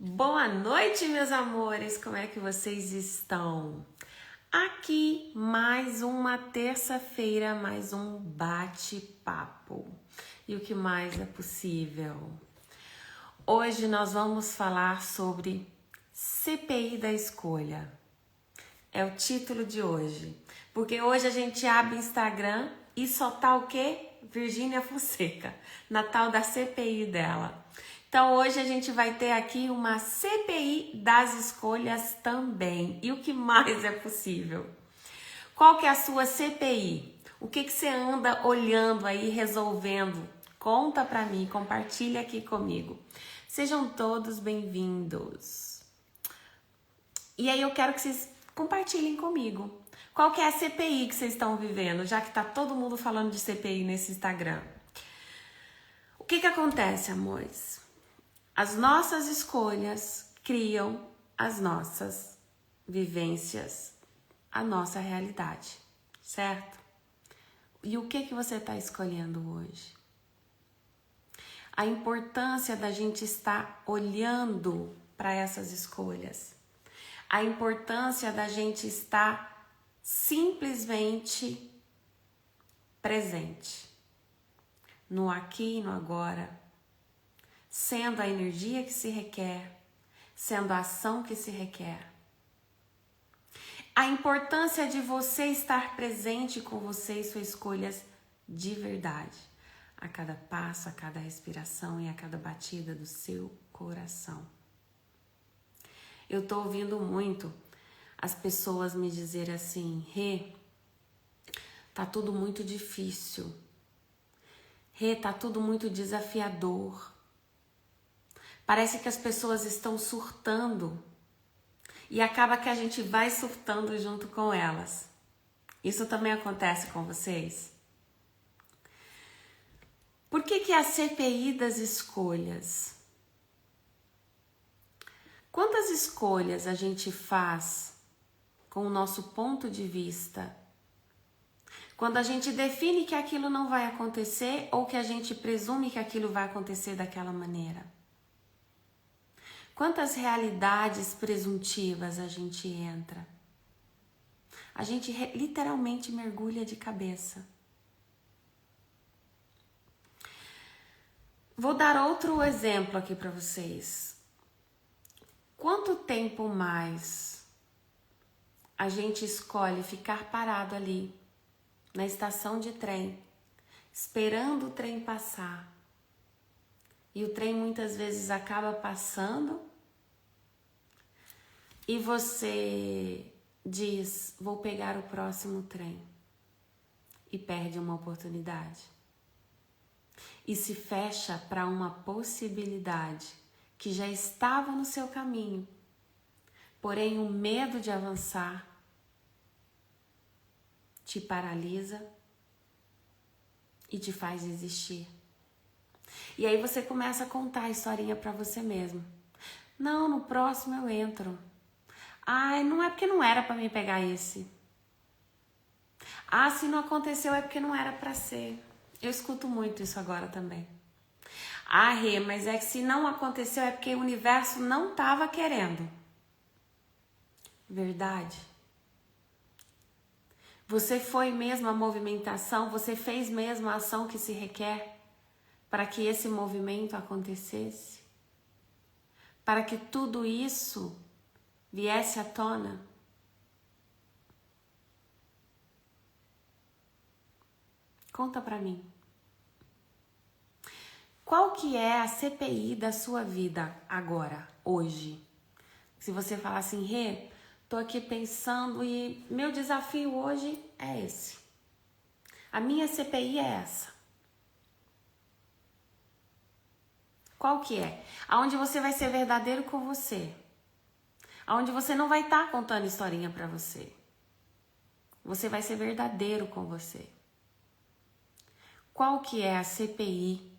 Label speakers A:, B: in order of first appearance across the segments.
A: Boa noite, meus amores, como é que vocês estão? Aqui mais uma terça-feira, mais um bate-papo. E o que mais é possível? Hoje nós vamos falar sobre CPI da escolha. É o título de hoje. Porque hoje a gente abre o Instagram e só tá o quê? Virgínia Fonseca, na tal da CPI dela. Então hoje a gente vai ter aqui uma CPI das escolhas também. E o que mais é possível? Qual que é a sua CPI? O que você anda olhando aí, resolvendo? Conta pra mim, compartilha aqui comigo. Sejam todos bem-vindos. E aí eu quero que vocês compartilhem comigo. Qual que é a CPI que vocês estão vivendo, já que tá todo mundo falando de CPI nesse Instagram? O que acontece, amores? As nossas escolhas criam as nossas vivências, a nossa realidade, certo? E o que você está escolhendo hoje? A importância da gente estar olhando para essas escolhas. A importância da gente estar simplesmente presente. No aqui e no agora. Sendo a energia que se requer, sendo a ação que se requer. A importância de você estar presente com você e suas escolhas de verdade. A cada passo, a cada respiração e a cada batida do seu coração. Eu tô ouvindo muito as pessoas me dizerem assim: Rê, tá tudo muito difícil. Rê, tá tudo muito desafiador. Parece que as pessoas estão surtando e acaba que a gente vai surtando junto com elas. Isso também acontece com vocês? Por que a CPI das escolhas? Quantas escolhas a gente faz com o nosso ponto de vista quando a gente define que aquilo não vai acontecer ou que a gente presume que aquilo vai acontecer daquela maneira? Quantas realidades presuntivas a gente entra? A gente literalmente mergulha de cabeça. Vou dar outro exemplo aqui para vocês. Quanto tempo mais a gente escolhe ficar parado ali na estação de trem, esperando o trem passar? E o trem muitas vezes acaba passando e você diz, vou pegar o próximo trem, e perde uma oportunidade. E se fecha para uma possibilidade que já estava no seu caminho, porém o medo de avançar te paralisa e te faz desistir. E aí você começa a contar a historinha para você mesmo. Não, no próximo eu entro. Ai, não é porque não era para mim pegar esse. Ah, se não aconteceu é porque não era para ser. Eu escuto muito isso agora também. Ah, Rê, mas é que se não aconteceu é porque o universo não estava querendo. Verdade? Você foi mesmo a movimentação, você fez mesmo a ação que se requer para que esse movimento acontecesse? Para que tudo isso viesse à tona? Conta pra mim. Qual que é a CPI da sua vida agora, hoje? Se você falar assim, Rê, tô aqui pensando e meu desafio hoje é esse. A minha CPI é essa. Qual que é? Aonde você vai ser verdadeiro com você. Aonde você não vai estar contando historinha pra você. Você vai ser verdadeiro com você. Qual que é a CPI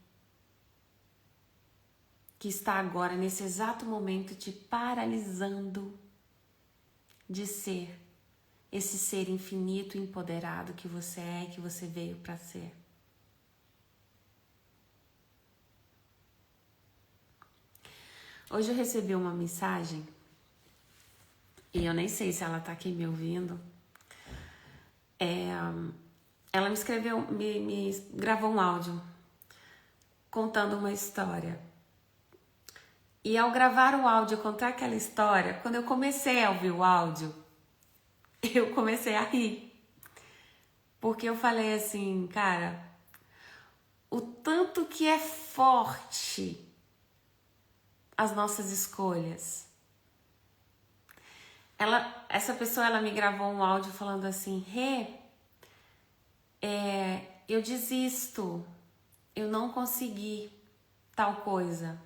A: que está agora, nesse exato momento, te paralisando de ser esse ser infinito e empoderado que você é e que você veio para ser? Hoje eu recebi uma mensagem e eu nem sei se ela tá aqui me ouvindo. Ela me escreveu, me gravou um áudio contando uma história. E ao gravar o áudio, contar aquela história, quando eu comecei a ouvir o áudio, eu comecei a rir. Porque eu falei assim, cara, o tanto que é forte as nossas escolhas. Essa pessoa, ela me gravou um áudio falando assim, eu desisto, eu não consegui tal coisa.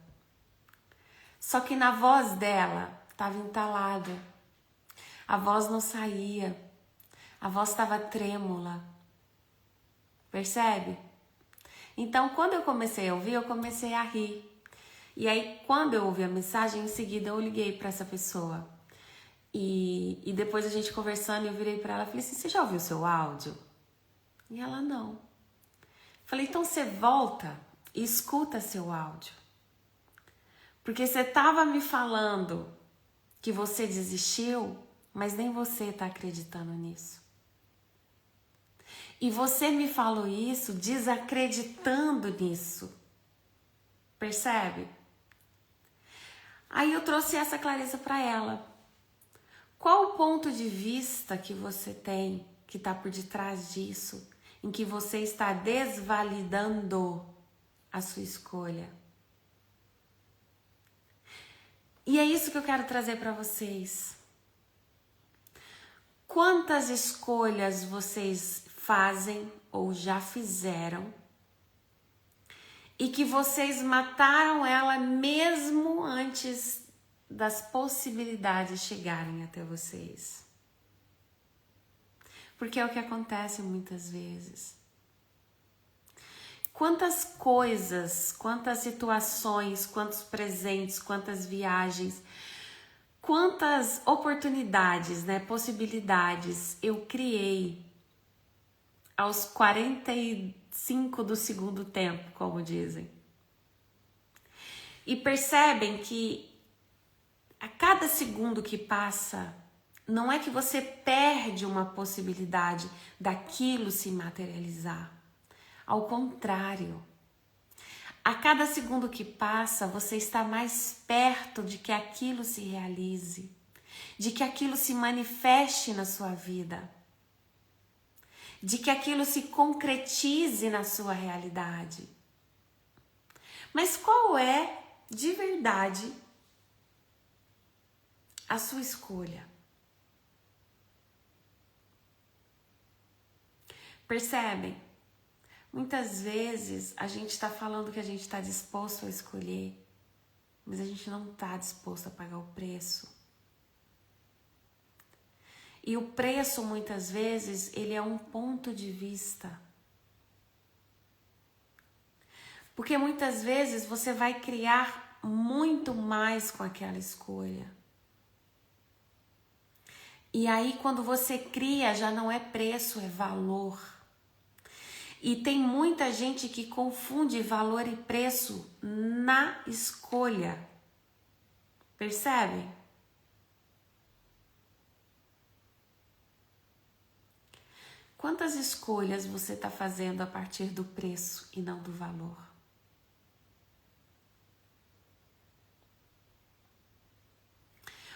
A: Só que na voz dela estava entalada, a voz não saía, a voz estava trêmula, percebe? Então, quando eu comecei a ouvir, eu comecei a rir. E aí, quando eu ouvi a mensagem, em seguida eu liguei para essa pessoa. E depois a gente conversando, eu virei para ela e falei assim, você já ouviu o seu áudio? E ela, não. Falei, então você volta e escuta seu áudio. Porque você estava me falando que você desistiu, mas nem você está acreditando nisso. E você me falou isso desacreditando nisso. Percebe? Aí eu trouxe essa clareza para ela. Qual o ponto de vista que você tem que está por detrás disso, em que você está desvalidando a sua escolha? E é isso que eu quero trazer para vocês. Quantas escolhas vocês fazem ou já fizeram e que vocês mataram ela mesmo antes das possibilidades chegarem até vocês? Porque é o que acontece muitas vezes. Quantas coisas, quantas situações, quantos presentes, quantas viagens, quantas oportunidades, possibilidades eu criei aos 45 do segundo tempo, como dizem. E percebem que a cada segundo que passa, não é que você perde uma possibilidade daquilo se materializar. Ao contrário, a cada segundo que passa, você está mais perto de que aquilo se realize, de que aquilo se manifeste na sua vida, de que aquilo se concretize na sua realidade. Mas qual é, de verdade, a sua escolha? Percebem? Muitas vezes a gente está falando que a gente está disposto a escolher, mas a gente não está disposto a pagar o preço. E o preço, muitas vezes, ele é um ponto de vista. Porque muitas vezes você vai criar muito mais com aquela escolha. E aí, quando você cria, já não é preço, é valor. E tem muita gente que confunde valor e preço na escolha. Percebe? Quantas escolhas você está fazendo a partir do preço e não do valor?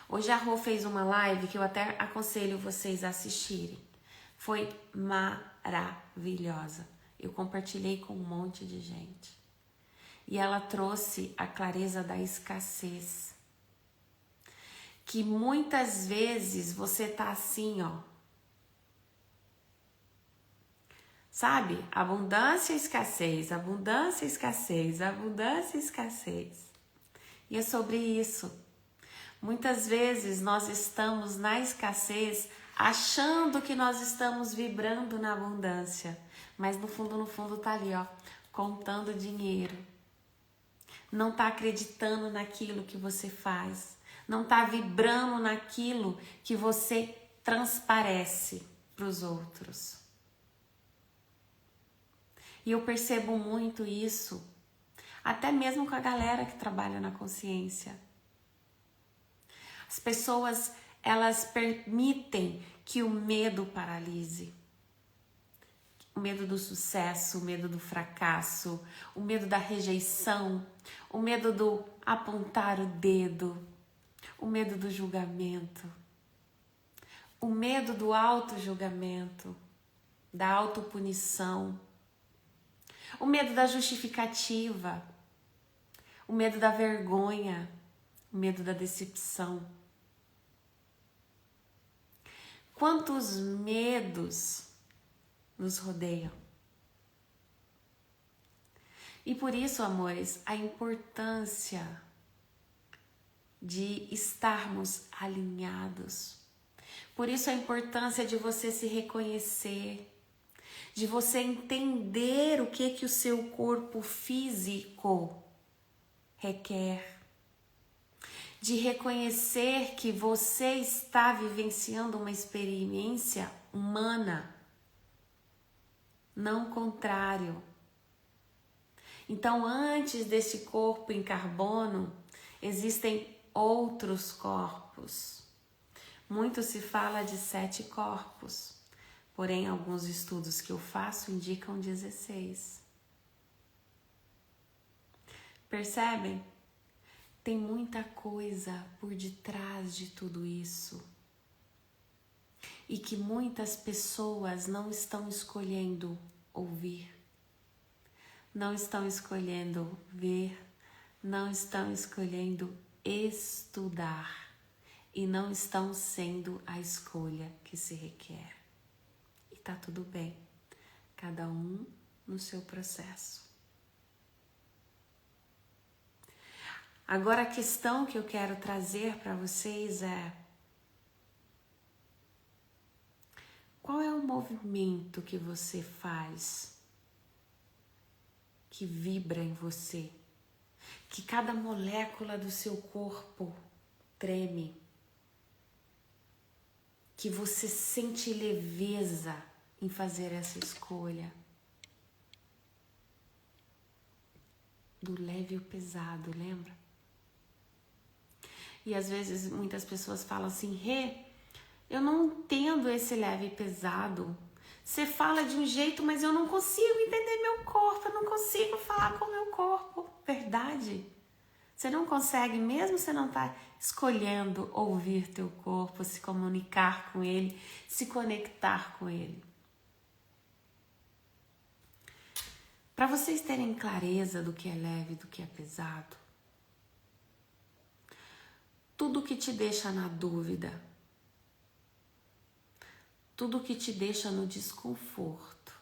A: Hoje a Rô fez uma live que eu até aconselho vocês a assistirem. Foi maravilhosa. Eu compartilhei com um monte de gente. E ela trouxe a clareza da escassez. Que muitas vezes você tá assim, ó. Sabe? Abundância e escassez, abundância e escassez, abundância e escassez. E é sobre isso. Muitas vezes nós estamos na escassez achando que nós estamos vibrando na abundância. Mas no fundo tá ali, ó, contando dinheiro. Não tá acreditando naquilo que você faz. Não tá vibrando naquilo que você transparece para os outros. E eu percebo muito isso, até mesmo com a galera que trabalha na consciência. As pessoas, elas permitem que o medo paralise. O medo do sucesso, o medo do fracasso, o medo da rejeição, o medo do apontar o dedo, o medo do julgamento, o medo do auto-julgamento, da autopunição, o medo da justificativa, o medo da vergonha, o medo da decepção. Quantos medos nos rodeiam? E por isso, amores, a importância de estarmos alinhados. Por isso a importância de você se reconhecer, de você entender o que o seu corpo físico requer, de reconhecer que você está vivenciando uma experiência humana, não contrário. Então, antes desse corpo em carbono, existem outros corpos. Muito se fala de 7 corpos, porém alguns estudos que eu faço indicam 16. Percebem? Tem muita coisa por detrás de tudo isso. E que muitas pessoas não estão escolhendo ouvir, não estão escolhendo ver, não estão escolhendo estudar e não estão sendo a escolha que se requer. E tá tudo bem, cada um no seu processo. Agora a questão que eu quero trazer para vocês é: qual é o movimento que você faz que vibra em você, que cada molécula do seu corpo treme, que você sente leveza em fazer essa escolha do leve e o pesado, lembra? E às vezes muitas pessoas falam assim: Rê, eu não entendo esse leve e pesado. Você fala de um jeito, mas eu não consigo entender meu corpo, eu não consigo falar com o meu corpo. Verdade? Você não consegue, mesmo você não tá escolhendo ouvir teu corpo, se comunicar com ele, se conectar com ele. Para vocês terem clareza do que é leve e do que é pesado, tudo que te deixa na dúvida, tudo que te deixa no desconforto,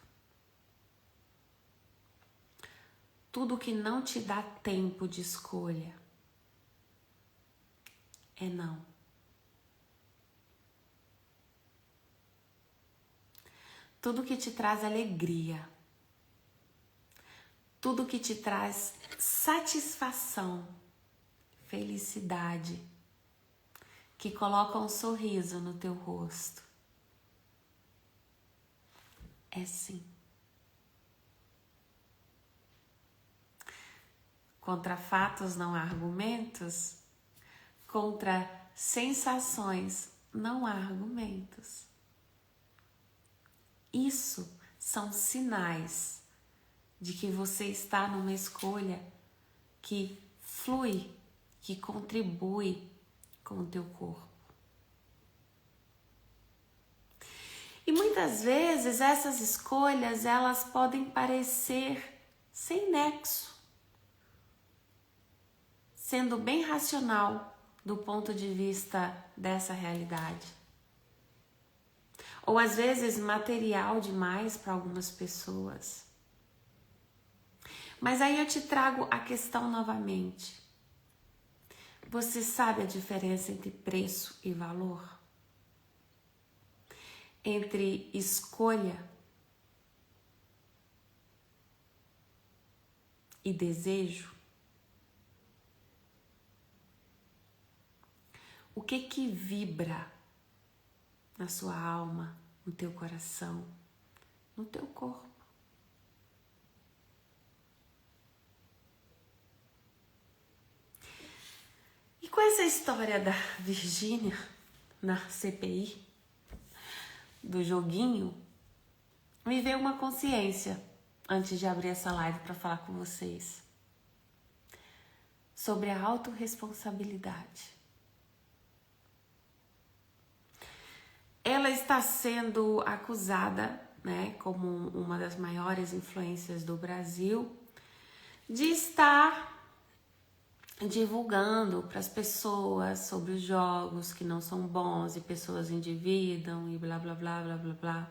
A: tudo que não te dá tempo de escolha, é não. Tudo que te traz alegria, tudo que te traz satisfação, felicidade, que coloca um sorriso no teu rosto, é sim. Contra fatos não há argumentos, contra sensações não há argumentos. Isso são sinais de que você está numa escolha que flui, que contribui com o teu corpo. E muitas vezes essas escolhas, elas podem parecer sem nexo, sendo bem racional do ponto de vista dessa realidade. Ou às vezes material demais para algumas pessoas. Mas aí eu te trago a questão novamente. Você sabe a diferença entre preço e valor? Entre escolha e desejo? O que vibra na sua alma, no teu coração, no teu corpo? essa história da Virgínia na CPI, do joguinho, me veio uma consciência antes de abrir essa live para falar com vocês sobre a autorresponsabilidade. Ela está sendo acusada, né, como uma das maiores influências do Brasil, de estar divulgando para as pessoas sobre os jogos que não são bons e pessoas endividam e blá blá blá blá blá blá.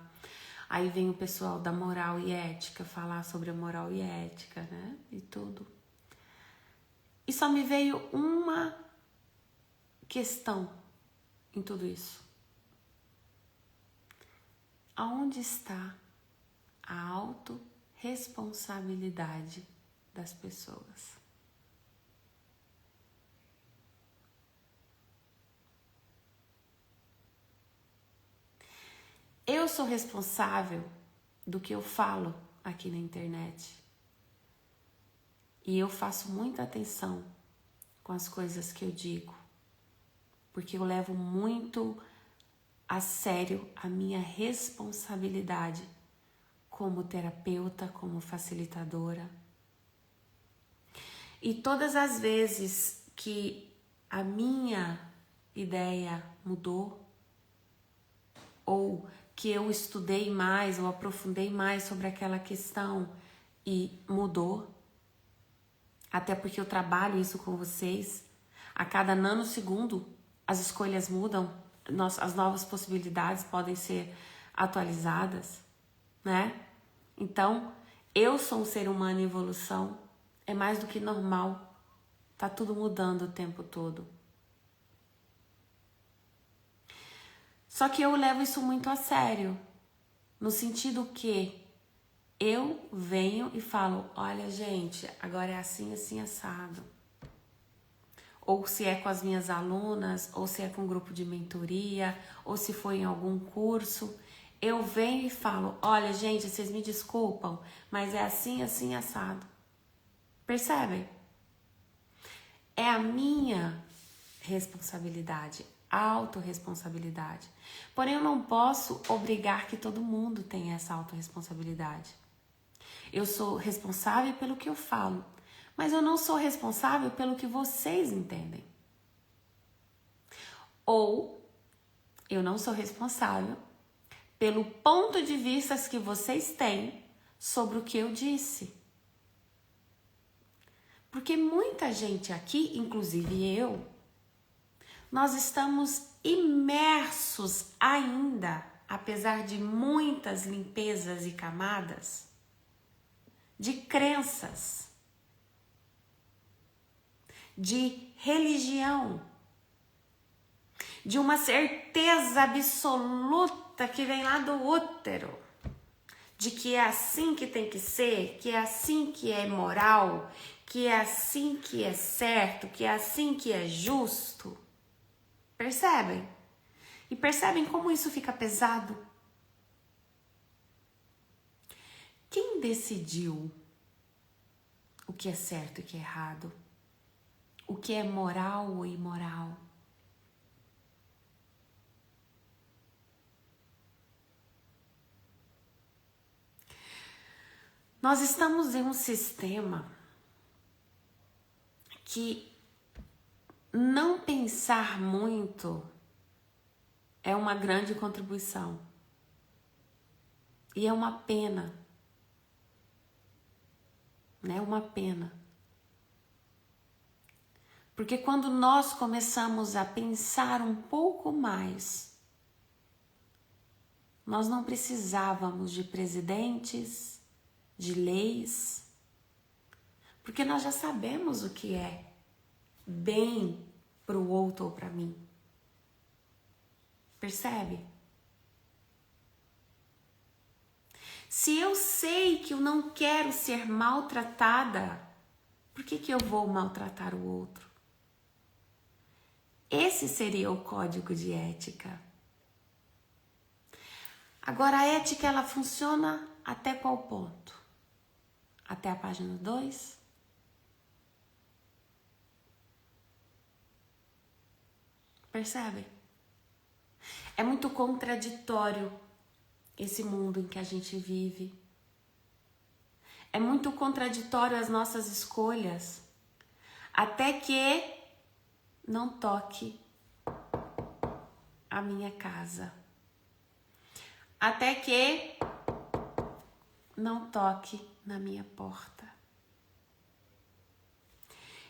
A: Aí vem o pessoal da moral e ética falar sobre a moral e ética, né, e tudo. E só me veio uma questão em tudo isso. Aonde está a autorresponsabilidade das pessoas? Eu sou responsável do que eu falo aqui na internet. E eu faço muita atenção com as coisas que eu digo, porque eu levo muito a sério a minha responsabilidade como terapeuta, como facilitadora. E todas as vezes que a minha ideia mudou, ou que eu estudei mais ou aprofundei mais sobre aquela questão e mudou, até porque eu trabalho isso com vocês, a cada nanosegundo as escolhas mudam, as novas possibilidades podem ser atualizadas, né? Então, eu sou um ser humano em evolução, é mais do que normal, tá tudo mudando o tempo todo. Só que eu levo isso muito a sério, no sentido que eu venho e falo, olha gente, agora é assim, assim, assado. Ou se é com as minhas alunas, ou se é com um grupo de mentoria, ou se foi em algum curso, eu venho e falo, olha gente, vocês me desculpam, mas é assim, assim, assado. Percebem? É a minha responsabilidade, autorresponsabilidade. Porém, eu não posso obrigar que todo mundo tenha essa autorresponsabilidade. Eu sou responsável pelo que eu falo, mas eu não sou responsável pelo que vocês entendem. Ou eu não sou responsável pelo ponto de vista que vocês têm sobre o que eu disse. Porque muita gente aqui, inclusive eu, nós estamos imersos ainda, apesar de muitas limpezas e camadas, de crenças, de religião, de uma certeza absoluta que vem lá do útero, de que é assim que tem que ser, que é assim que é moral, que é assim que é certo, que é assim que é justo. Percebem? E percebem como isso fica pesado? Quem decidiu o que é certo e o que é errado? O que é moral ou imoral? Nós estamos em um sistema que não pensar muito é uma grande contribuição. E é uma pena. Né? Uma pena. Porque quando nós começamos a pensar um pouco mais, nós não precisávamos de presidentes, de leis, porque nós já sabemos o que é bem para o outro ou para mim. Percebe? Se eu sei que eu não quero ser maltratada, por que eu vou maltratar o outro? Esse seria o código de ética. Agora, a ética, ela funciona até qual ponto? Até a página 2? Percebe? É muito contraditório esse mundo em que a gente vive. É muito contraditório as nossas escolhas. Até que não toque a minha casa. Até que não toque na minha porta.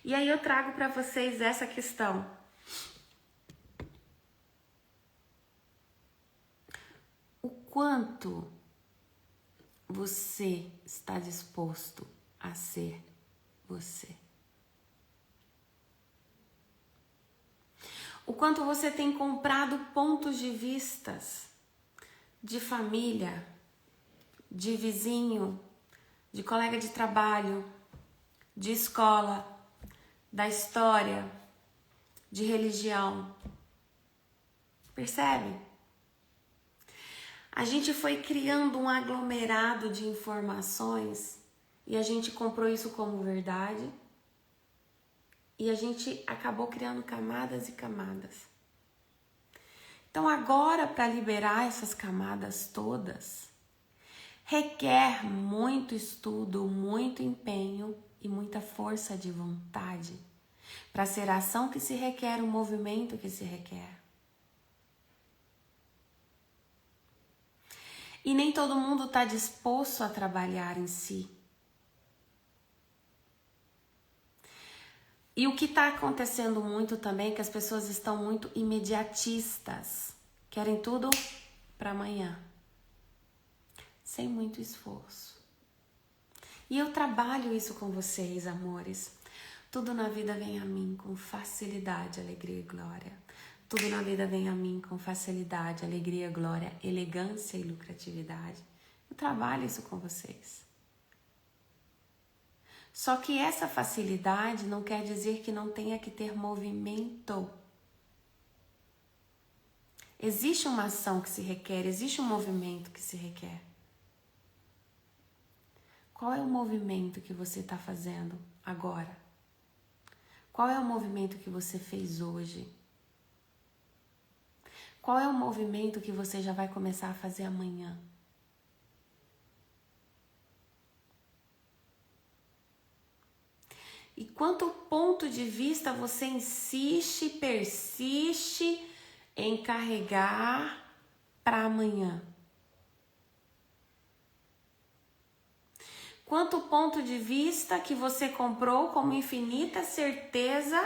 A: E aí eu trago para vocês essa questão. O quanto você está disposto a ser você? O quanto você tem comprado pontos de vistas de família, de vizinho, de colega de trabalho, de escola, da história, de religião. Percebe? A gente foi criando um aglomerado de informações e a gente comprou isso como verdade e a gente acabou criando camadas e camadas. Então agora, para liberar essas camadas todas, requer muito estudo, muito empenho e muita força de vontade. Para ser a ação que se requer, o movimento que se requer. E nem todo mundo está disposto a trabalhar em si. E o que está acontecendo muito também é que as pessoas estão muito imediatistas. Querem tudo para amanhã. Sem muito esforço. E eu trabalho isso com vocês, amores. Tudo na vida vem a mim com facilidade, alegria e glória. Tudo na vida vem a mim com facilidade, alegria, glória, elegância e lucratividade. Eu trabalho isso com vocês. Só que essa facilidade não quer dizer que não tenha que ter movimento. Existe uma ação que se requer, existe um movimento que se requer. Qual é o movimento que você está fazendo agora? Qual é o movimento que você fez hoje? Qual é o movimento que você já vai começar a fazer amanhã? E quanto ponto de vista você insiste, persiste em carregar para amanhã? Quanto ponto de vista que você comprou como infinita certeza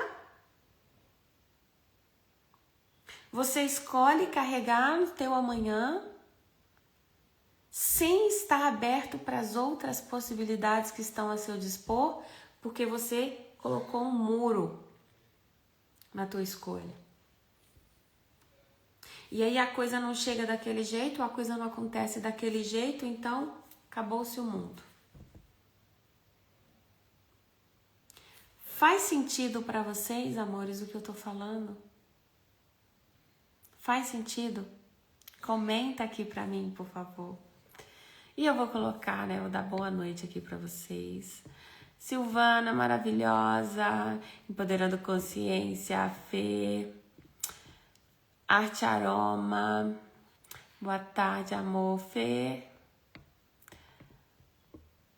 A: você escolhe carregar no teu amanhã sem estar aberto para as outras possibilidades que estão a seu dispor, porque você colocou um muro na tua escolha. E aí a coisa não chega daquele jeito, a coisa não acontece daquele jeito, então acabou-se o mundo. Faz sentido para vocês, amores, o que eu tô falando? Faz sentido? Comenta aqui pra mim, por favor. E eu vou colocar, né? Vou dar boa noite aqui pra vocês. Silvana, maravilhosa. Empoderando Consciência. Fê. Arte Aroma. Boa tarde, amor. Fê.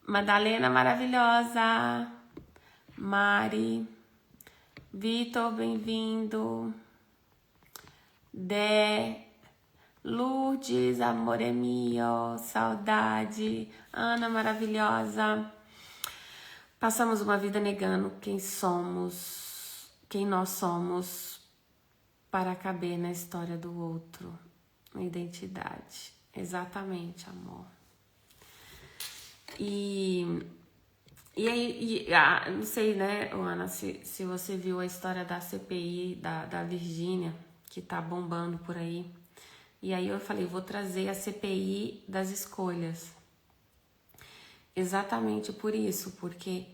A: Madalena, maravilhosa. Mari. Vitor, bem-vindo. Lourdes, amore mio, saudade. Ana, maravilhosa. Passamos uma vida negando quem somos, quem nós somos, para caber na história do outro. Identidade. Exatamente, amor. E aí, não sei, né, Ana, se você viu a história da CPI da Virgínia, que tá bombando por aí. E aí eu falei, vou trazer a CPI das escolhas. Exatamente por isso, porque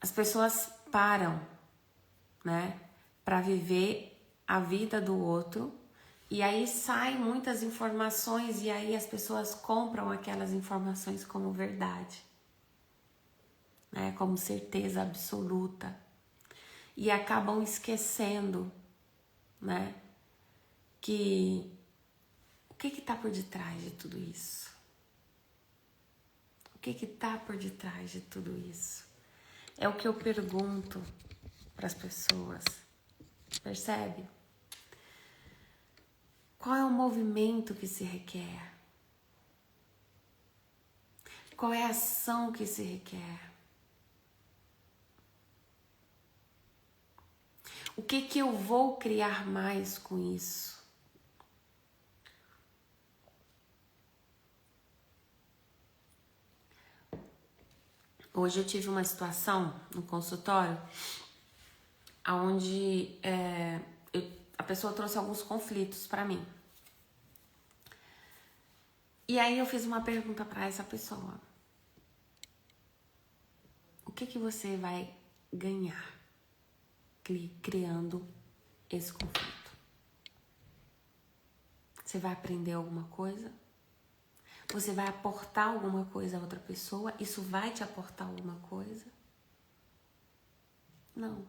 A: as pessoas param, né, para viver a vida do outro, e aí saem muitas informações e aí as pessoas compram aquelas informações como verdade, né, como certeza absoluta, e acabam esquecendo né? Que o que tá por detrás de tudo isso? O que tá por detrás de tudo isso? É o que eu pergunto para as pessoas, percebe? Qual é o movimento que se requer? Qual é a ação que se requer? O que eu vou criar mais com isso? Hoje eu tive uma situação no consultório onde a pessoa trouxe alguns conflitos para mim. E aí eu fiz uma pergunta para essa pessoa. O que você vai ganhar criando esse conflito? Você vai aprender alguma coisa? Você vai aportar alguma coisa a outra pessoa? Isso vai te aportar alguma coisa? Não.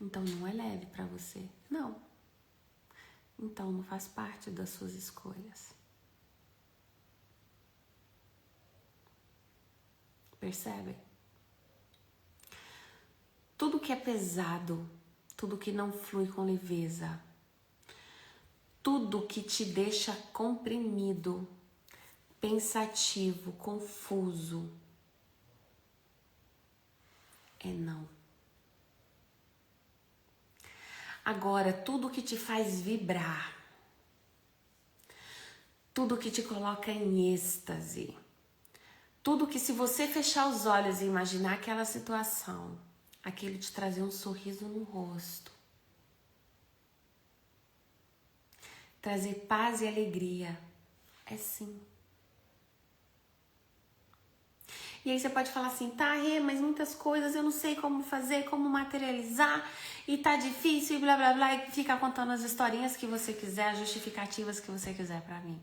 A: Então não é leve para você? Não. Então não faz parte das suas escolhas. Percebe? Tudo que é pesado, tudo que não flui com leveza, tudo que te deixa comprimido, pensativo, confuso, é não. Agora, tudo que te faz vibrar, tudo que te coloca em êxtase, tudo que se você fechar os olhos e imaginar aquela situação, aquilo te trazer um sorriso no rosto, trazer paz e alegria, é sim. E aí você pode falar assim, tá, Rê, mas muitas coisas eu não sei como fazer, como materializar, e tá difícil, e blá, blá, blá, e fica contando as historinhas que você quiser, as justificativas que você quiser pra mim.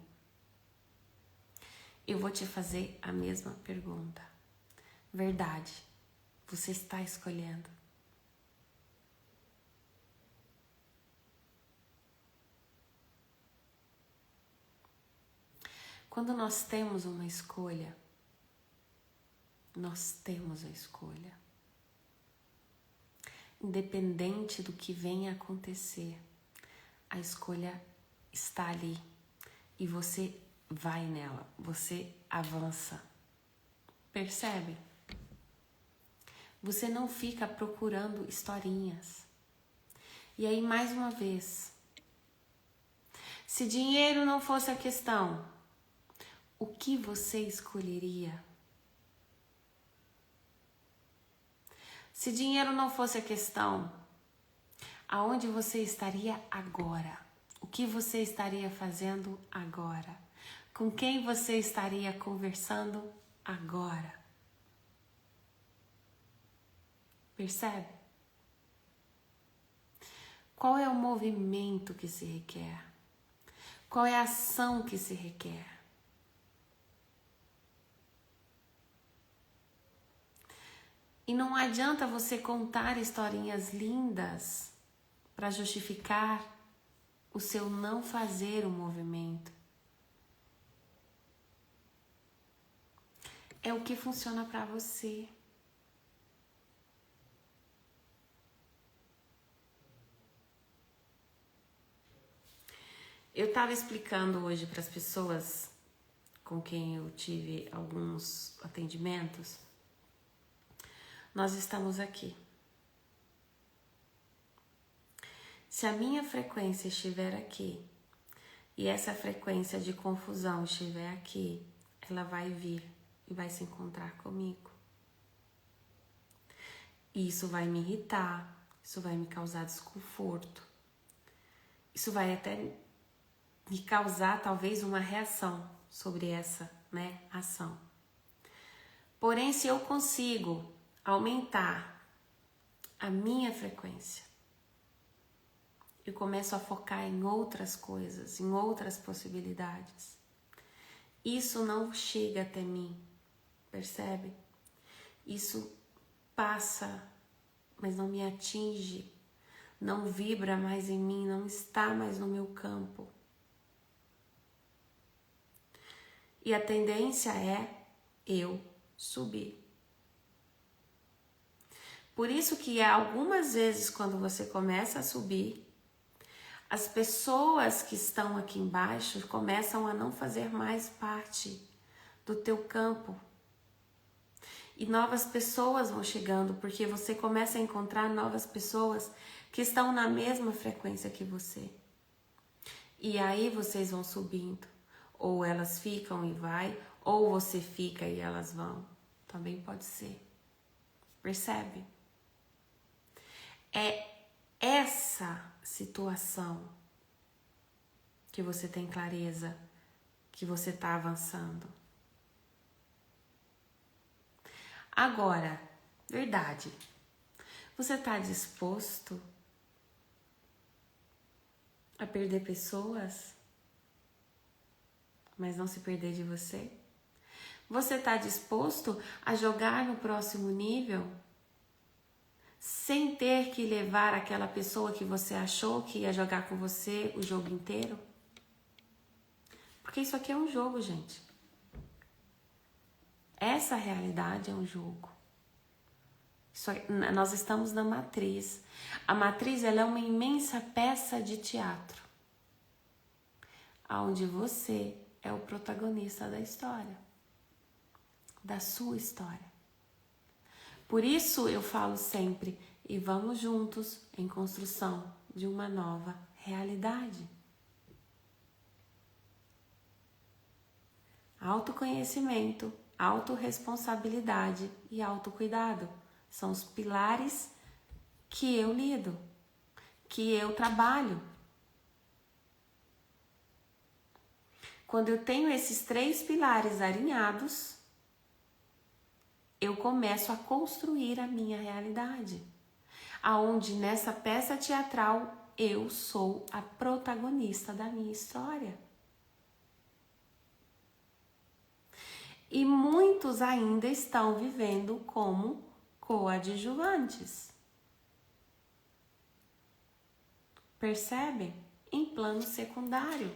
A: Eu vou te fazer a mesma pergunta. Verdade, você está escolhendo. Quando nós temos uma escolha, nós temos a escolha. Independente do que venha a acontecer, a escolha está ali e você vai nela, você avança. Percebe? Você não fica procurando historinhas. E aí, mais uma vez, se dinheiro não fosse a questão, o que você escolheria? Se dinheiro não fosse a questão, aonde você estaria agora? O que você estaria fazendo agora? Com quem você estaria conversando agora? Percebe? Qual é o movimento que se requer? Qual é a ação que se requer? E não adianta você contar historinhas lindas para justificar o seu não fazer o movimento. É o que funciona para você. Eu estava explicando hoje para as pessoas com quem eu tive alguns atendimentos. Nós estamos aqui. Se a minha frequência estiver aqui e essa frequência de confusão estiver aqui, ela vai vir e vai se encontrar comigo. E isso vai me irritar, isso vai me causar desconforto. Isso vai até me causar talvez uma reação sobre essa, ação. Porém, se eu consigo aumentar a minha frequência, eu começo a focar em outras coisas, em outras possibilidades. Isso não chega até mim, percebe? Isso passa mas não me atinge, não vibra mais em mim, não está mais no meu campo. E a tendência é eu subir. Por isso que algumas vezes quando você começa a subir, as pessoas que estão aqui embaixo começam a não fazer mais parte do teu campo. E novas pessoas vão chegando, porque você começa a encontrar novas pessoas que estão na mesma frequência que você. E aí vocês vão subindo. Ou elas ficam e vai, ou você fica e elas vão. Também pode ser. Percebe? É essa situação que você tem clareza, que você está avançando. Agora, verdade, você está disposto a perder pessoas, mas não se perder de você? Você está disposto a jogar no próximo nível sem ter que levar aquela pessoa que você achou que ia jogar com você o jogo inteiro? Porque isso aqui é um jogo, gente. Essa realidade é um jogo. Nós estamos na matriz. A matriz ela é uma imensa peça de teatro, onde você é o protagonista da história, da sua história. Por isso eu falo sempre, e vamos juntos em construção de uma nova realidade. Autoconhecimento, autorresponsabilidade e autocuidado são os pilares que eu lido, que eu trabalho. Quando eu tenho esses 3 pilares alinhados, eu começo a construir a minha realidade, aonde nessa peça teatral eu sou a protagonista da minha história. E muitos ainda estão vivendo como coadjuvantes. Percebem? Em plano secundário.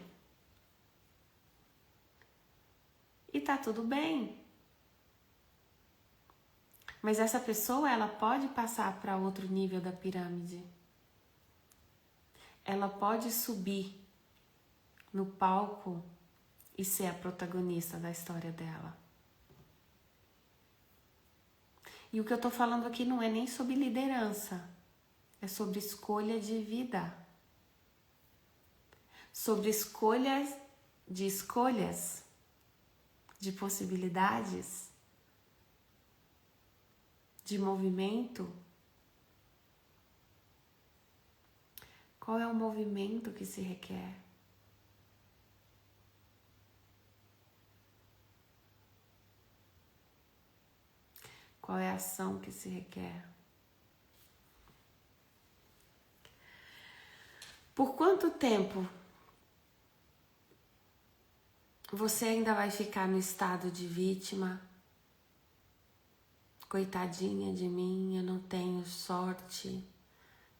A: E tá tudo bem. Mas essa pessoa, ela pode passar para outro nível da pirâmide. Ela pode subir no palco e ser a protagonista da história dela. E o que eu tô falando aqui não é nem sobre liderança, é sobre escolha de vida. Sobre escolhas, de possibilidades, de movimento. Qual é o movimento que se requer? Qual é a ação que se requer? Por quanto tempo você ainda vai ficar no estado de vítima? Coitadinha de mim, eu não tenho sorte,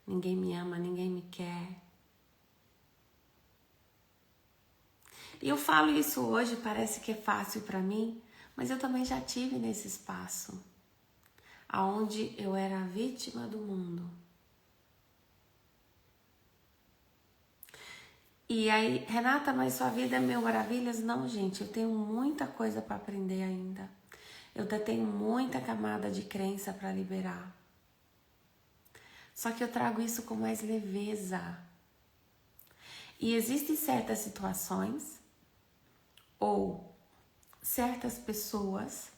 A: ninguém me ama, ninguém me quer. E eu falo isso hoje, parece que é fácil para mim, mas eu também já tive nesse espaço, aonde eu era a vítima do mundo. E aí, Renata, mas sua vida é mil maravilhas? Não, gente, eu tenho muita coisa para aprender ainda. Eu ainda tenho muita camada de crença para liberar. Só que eu trago isso com mais leveza. E existem certas situações ou certas pessoas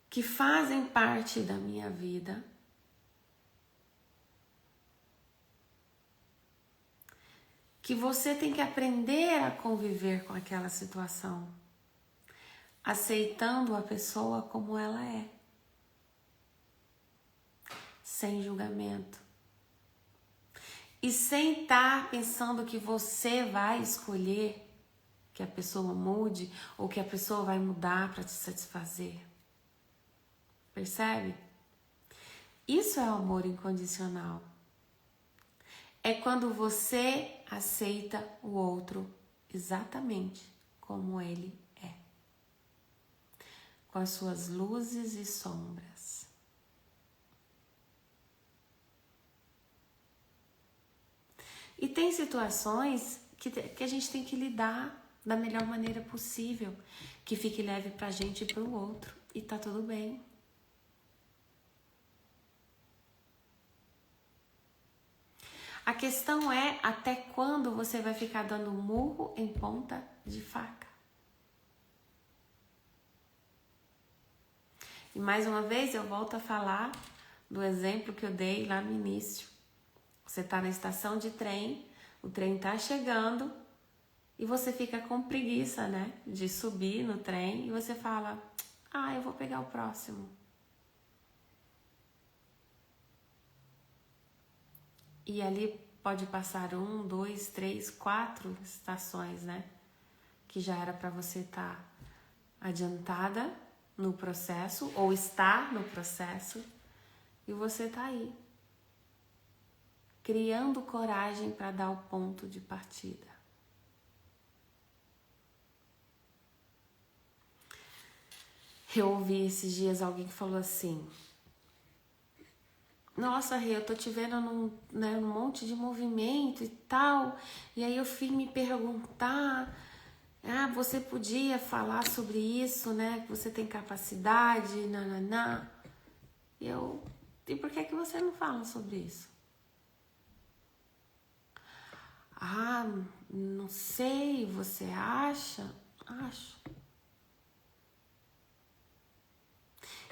A: que fazem parte da minha vida que você tem que aprender a conviver com aquela situação, aceitando a pessoa como ela é, sem julgamento. E sem estar pensando que você vai escolher que a pessoa mude ou que a pessoa vai mudar para te satisfazer. Percebe? Isso é o amor incondicional. É quando você aceita o outro exatamente como ele é, com as suas luzes e sombras. E tem situações que a gente tem que lidar da melhor maneira possível, que fique leve pra gente e pro outro, e tá tudo bem. A questão é até quando você vai ficar dando murro em ponta de faca. E mais uma vez eu volto a falar do exemplo que eu dei lá no início. Você está na estação de trem, o trem está chegando e você fica com preguiça, né, de subir no trem e você fala, eu vou pegar o próximo. E ali pode passar 1, 2, 3, 4 estações, né, que já era para você estar adiantada no processo ou estar no processo e você tá aí, criando coragem para dar o ponto de partida. Eu ouvi esses dias alguém que falou assim, nossa, Rê, eu tô te vendo num monte de movimento e tal, e aí eu fui me perguntar, você podia falar sobre isso, né, que você tem capacidade, nananá. E por que você não fala sobre isso? Não sei, você acha? Acho.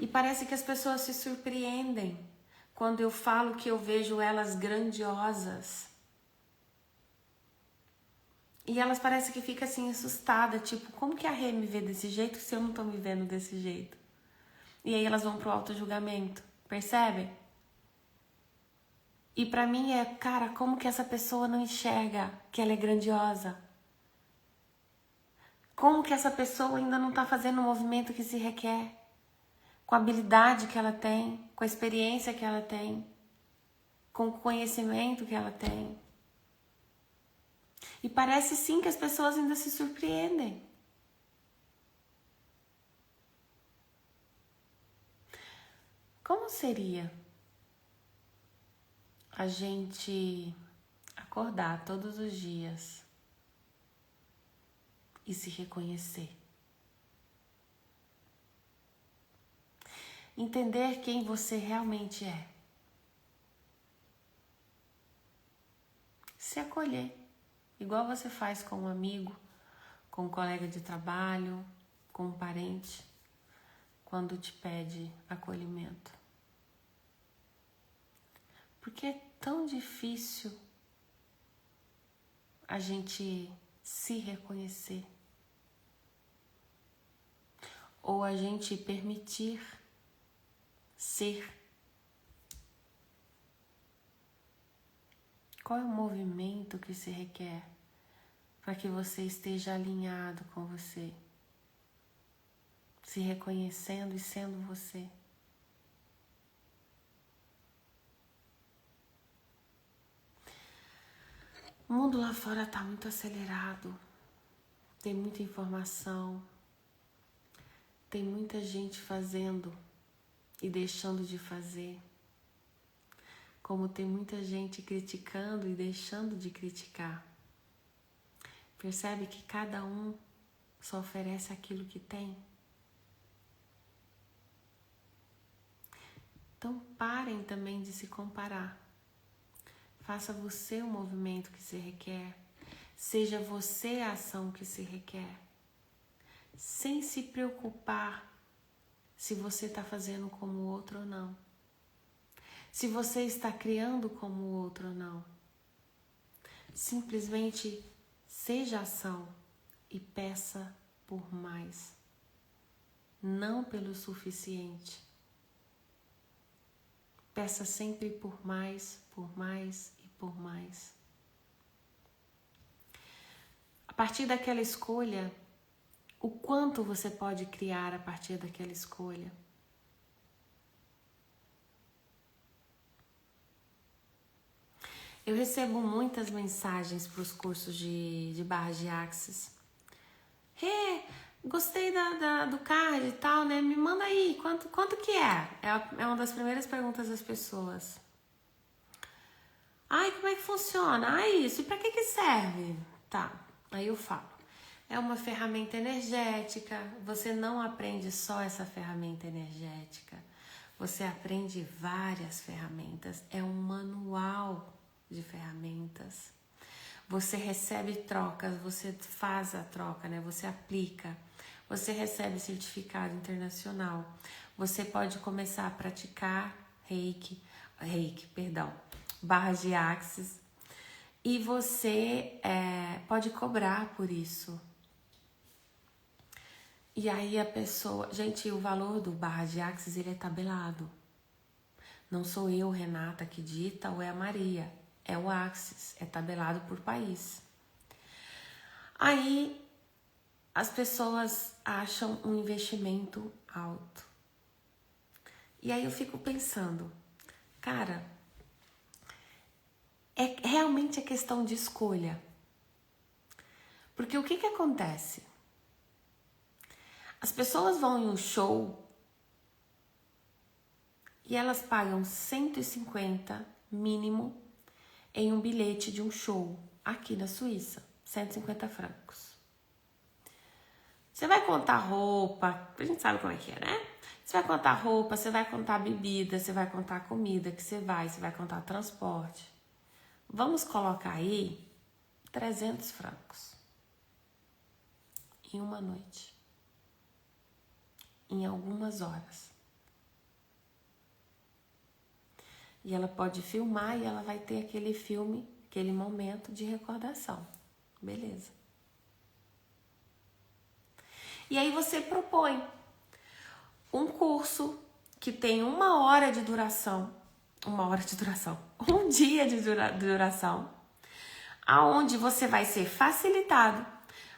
A: E parece que as pessoas se surpreendem quando eu falo que eu vejo elas grandiosas. E elas parecem que ficam assim assustadas, tipo, como que a Rê me vê desse jeito se eu não tô me vendo desse jeito? E aí elas vão pro auto-julgamento, percebe? E pra mim cara, como que essa pessoa não enxerga que ela é grandiosa? Como que essa pessoa ainda não tá fazendo o movimento que se requer? Com a habilidade que ela tem, com a experiência que ela tem, com o conhecimento que ela tem. E parece sim que as pessoas ainda se surpreendem. Como seria a gente acordar todos os dias e se reconhecer? Entender quem você realmente é. Se acolher, igual você faz com um amigo, com um colega de trabalho, com um parente, quando te pede acolhimento. Porque é tão difícil a gente se reconhecer. Ou a gente permitir ser. Qual é o movimento que se requer para que você esteja alinhado com você, se reconhecendo e sendo você? O mundo lá fora está muito acelerado, tem muita informação, tem muita gente fazendo e deixando de fazer, como tem muita gente criticando e deixando de criticar. Percebe que cada um só oferece aquilo que tem? Então parem também de se comparar. Faça você o movimento que se requer. Seja você a ação que se requer. Sem se preocupar se você está fazendo como o outro ou não. Se você está criando como o outro ou não. Simplesmente seja ação e peça por mais. Não pelo suficiente. Peça sempre por mais e por mais. A partir daquela escolha, o quanto você pode criar a partir daquela escolha? Eu recebo muitas mensagens para os cursos de barras de Axis. Gostei do card e tal, né? Me manda aí, quanto que é? É uma das primeiras perguntas das pessoas. Ai, como é que funciona? Isso, e pra que serve? Tá, aí eu falo. É uma ferramenta energética, você não aprende só essa ferramenta energética. Você aprende várias ferramentas, é um manual de ferramentas. Você recebe trocas, você faz a troca, né? Você aplica, você recebe certificado internacional. Você pode começar a praticar barras de Axis, e você pode cobrar por isso. E aí a pessoa... Gente, o valor do barra de Axis, ele é tabelado. Não sou eu, Renata, que dita, ou é a Maria. É o Axis, é tabelado por país. Aí as pessoas acham um investimento alto. E aí eu fico pensando, cara, realmente é questão de escolha. Porque o que acontece? As pessoas vão em um show e elas pagam 150 mínimo em um bilhete de um show aqui na Suíça, 150 francos. Você vai contar roupa, a gente sabe como é que é, né? Você vai contar roupa, você vai contar bebida, você vai contar comida que você vai contar transporte. Vamos colocar aí 300 francos em uma noite, em algumas horas. E ela pode filmar e ela vai ter aquele filme, aquele momento de recordação. Beleza. E aí você propõe um curso que tem um dia de duração, aonde você vai ser facilitado,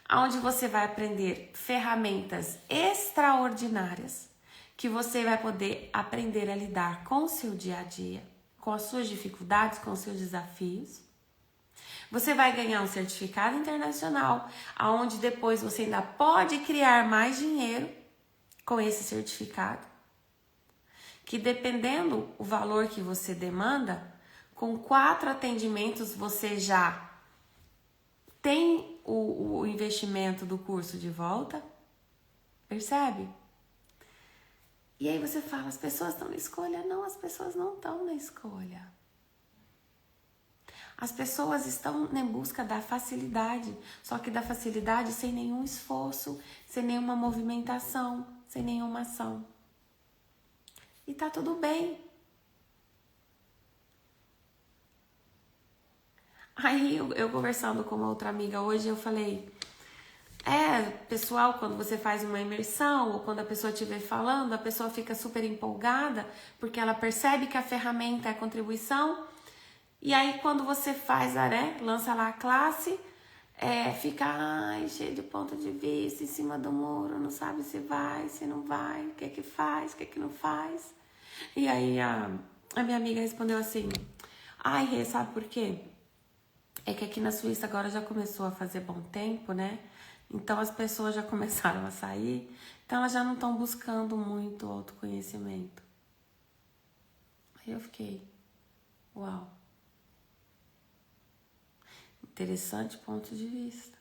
A: aonde você vai aprender ferramentas extraordinárias, que você vai poder aprender a lidar com o seu dia a dia, com as suas dificuldades, com os seus desafios. Você vai ganhar um certificado internacional, aonde depois você ainda pode criar mais dinheiro com esse certificado, que dependendo o valor que você demanda, com 4 atendimentos você já tem o investimento do curso de volta, percebe? E aí você fala, as pessoas estão na escolha. Não, as pessoas não estão na escolha. As pessoas estão em busca da facilidade, só que da facilidade sem nenhum esforço, sem nenhuma movimentação, sem nenhuma ação. E tá tudo bem. Aí eu conversando com uma outra amiga hoje, eu falei, pessoal, quando você faz uma imersão, ou quando a pessoa estiver falando, a pessoa fica super empolgada, porque ela percebe que a ferramenta é contribuição. E aí quando você faz, lança lá a classe, fica cheio de ponto de vista, em cima do muro, não sabe se vai, se não vai, o que faz, o que não faz. E aí a minha amiga respondeu assim, Rê, sabe por quê? É que aqui na Suíça agora já começou a fazer bom tempo, né? Então as pessoas já começaram a sair, então elas já não estão buscando muito autoconhecimento. Aí eu fiquei, uau. Interessante ponto de vista.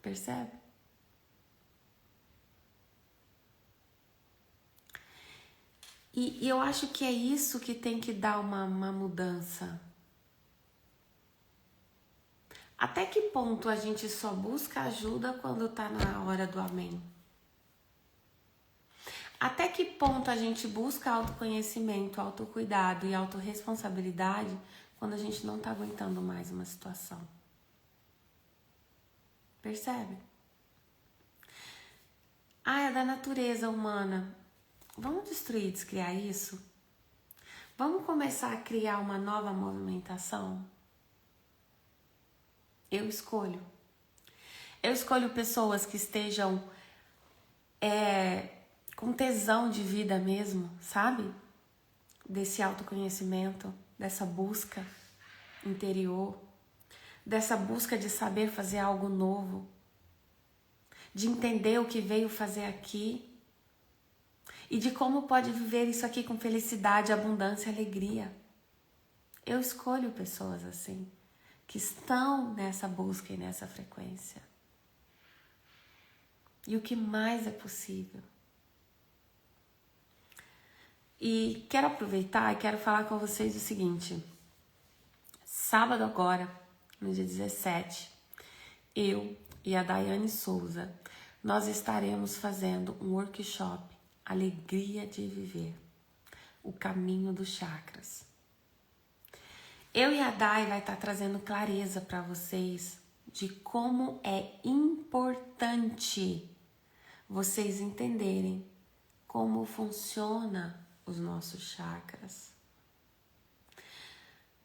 A: Percebe? E eu acho que é isso que tem que dar uma mudança. Até que ponto a gente só busca ajuda quando tá na hora do amém? Até que ponto a gente busca autoconhecimento, autocuidado e autorresponsabilidade quando a gente não tá aguentando mais uma situação? Percebe? É da natureza humana. Vamos destruir, descriar isso? Vamos começar a criar uma nova movimentação? Eu escolho. Eu escolho pessoas que estejam com tesão de vida mesmo, sabe? desse autoconhecimento, dessa busca interior, dessa busca de saber fazer algo novo, de entender o que veio fazer aqui e de como pode viver isso aqui com felicidade, abundância e alegria. Eu escolho pessoas assim, que estão nessa busca e nessa frequência. E o que mais é possível. E quero aproveitar e quero falar com vocês o seguinte. Sábado agora, no dia 17, eu e a Daiane Souza, nós estaremos fazendo um workshop Alegria de Viver, o caminho dos chakras. Eu e a Dai vai estar trazendo clareza para vocês de como é importante vocês entenderem como funciona os nossos chakras.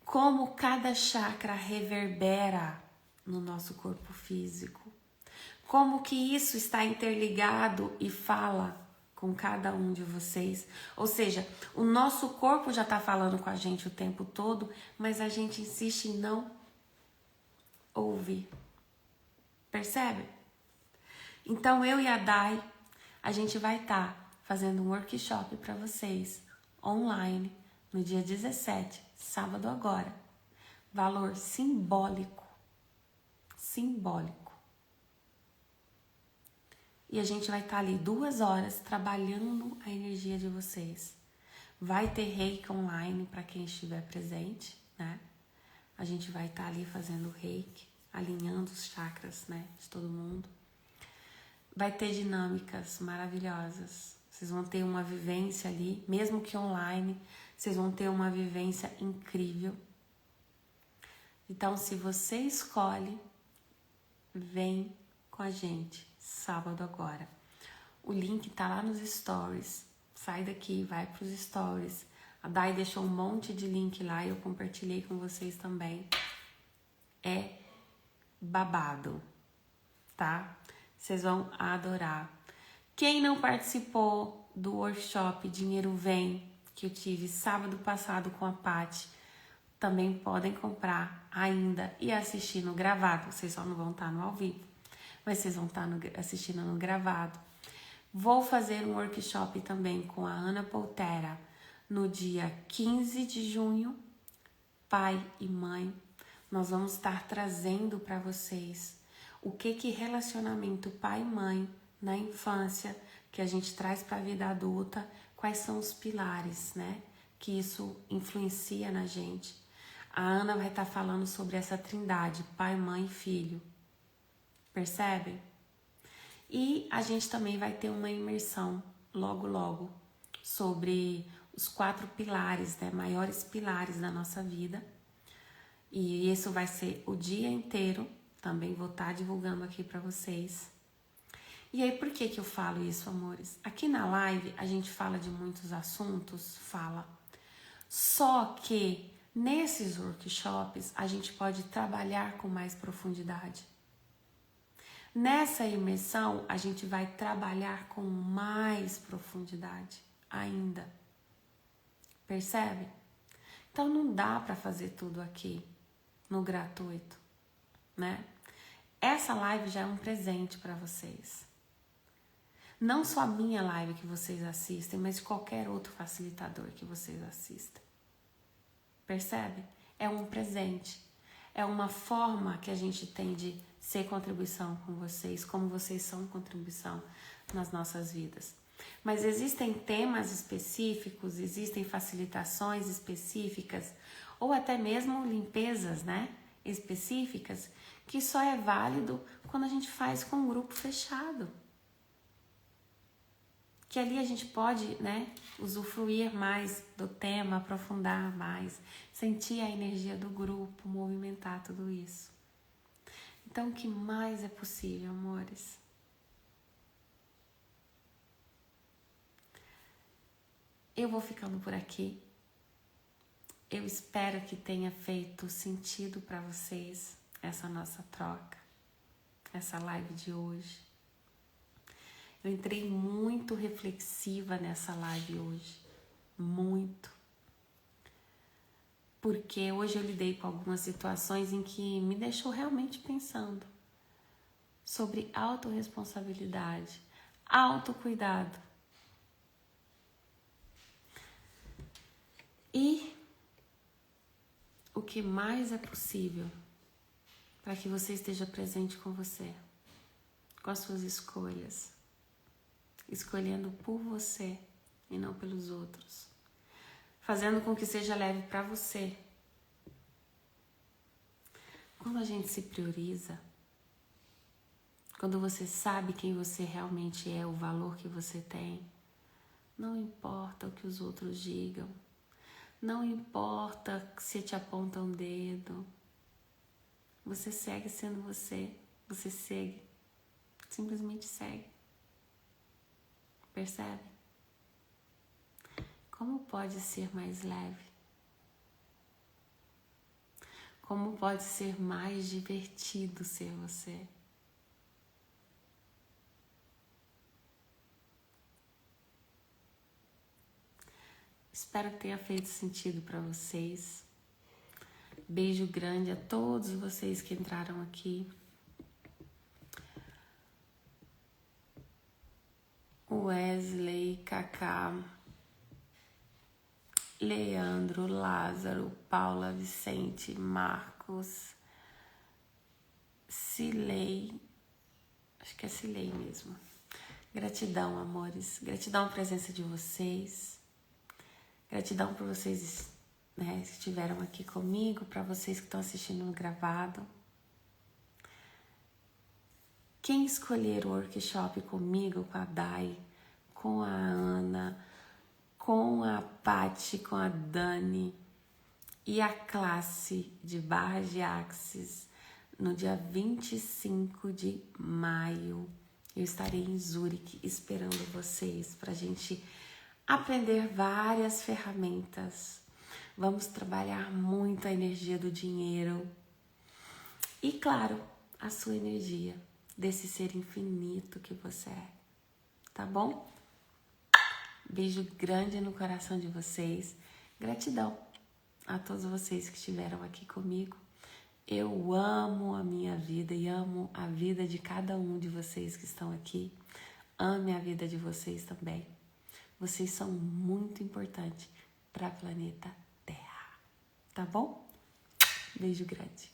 A: Como cada chakra reverbera no nosso corpo físico. Como que isso está interligado e fala com cada um de vocês. Ou seja, o nosso corpo já está falando com a gente o tempo todo, mas a gente insiste em não ouvir. Percebe? Então eu e a Dai, a gente vai estar fazendo um workshop para vocês online no dia 17, sábado agora. Valor simbólico. Simbólico. E a gente vai estar ali 2 horas trabalhando a energia de vocês. Vai ter reiki online para quem estiver presente, né? A gente vai estar ali fazendo reiki, alinhando os chakras, né, de todo mundo. Vai ter dinâmicas maravilhosas. Vocês vão ter uma vivência ali, mesmo que online, vocês vão ter uma vivência incrível. Então, se você escolhe, vem com a gente, sábado agora. O link tá lá nos stories. Sai daqui, vai pros stories. A Dai deixou um monte de link lá e eu compartilhei com vocês também. É babado, tá? Vocês vão adorar. Quem não participou do workshop Dinheiro Vem, que eu tive sábado passado com a Paty, também podem comprar ainda e assistir no gravado. Vocês só não vão estar no ao vivo, mas vocês vão estar assistindo no gravado. Vou fazer um workshop também com a Ana Poltera no dia 15 de junho, pai e mãe. Nós vamos estar trazendo para vocês o que relacionamento pai e mãe na infância, que a gente traz para a vida adulta, quais são os pilares, né, que isso influencia na gente. A Ana vai estar falando sobre essa trindade, pai, mãe e filho. Percebe? E a gente também vai ter uma imersão logo, logo sobre os 4 pilares, né, maiores pilares da nossa vida. E isso vai ser o dia inteiro. Também vou estar divulgando aqui para vocês. E aí, por que eu falo isso, amores? Aqui na live a gente fala de muitos assuntos, fala. Só que nesses workshops a gente pode trabalhar com mais profundidade. Nessa imersão a gente vai trabalhar com mais profundidade ainda. Percebe? Então não dá para fazer tudo aqui no gratuito, né? Essa live já é um presente para vocês. Não só a minha live que vocês assistem, mas qualquer outro facilitador que vocês assistem. Percebe? É um presente. É uma forma que a gente tem de ser contribuição com vocês, como vocês são contribuição nas nossas vidas. Mas existem temas específicos, existem facilitações específicas, ou até mesmo limpezas, né, específicas, que só é válido quando a gente faz com um grupo fechado. Que ali a gente pode, né, usufruir mais do tema, aprofundar mais, sentir a energia do grupo, movimentar tudo isso. Então, o que mais é possível, amores? Eu vou ficando por aqui. Eu espero que tenha feito sentido para vocês essa nossa troca, essa live de hoje. Eu entrei muito reflexiva nessa live hoje, muito. porque hoje eu lidei com algumas situações em que me deixou realmente pensando sobre autorresponsabilidade, autocuidado. E o que mais é possível para que você esteja presente com você, com as suas escolhas, escolhendo por você e não pelos outros, fazendo com que seja leve para você. Quando a gente se prioriza, quando você sabe quem você realmente é, o valor que você tem, não importa o que os outros digam, não importa se te apontam o dedo, você segue sendo você, você segue, simplesmente segue. Percebe? Como pode ser mais leve? Como pode ser mais divertido ser você? Espero que tenha feito sentido para vocês. Beijo grande a todos vocês que entraram aqui. Wesley, Cacá, Leandro, Lázaro, Paula, Vicente, Marcos, Cilei, acho que é Cilei mesmo. Gratidão, amores. Gratidão a presença de vocês. Gratidão por vocês, né, que estiveram aqui comigo, para vocês que estão assistindo no gravado. Quem escolher o workshop comigo, com a Dai, com a Ana, com a Paty, com a Dani e a classe de barras de axis no dia 25 de maio, eu estarei em Zurique esperando vocês para a gente aprender várias ferramentas. Vamos trabalhar muito a energia do dinheiro e, claro, a sua energia desse ser infinito que você é, tá bom? Beijo grande no coração de vocês. Gratidão a todos vocês que estiveram aqui comigo. Eu amo a minha vida e amo a vida de cada um de vocês que estão aqui. Ame a vida de vocês também. Vocês são muito importantes para o planeta Terra. Tá bom? Beijo grande.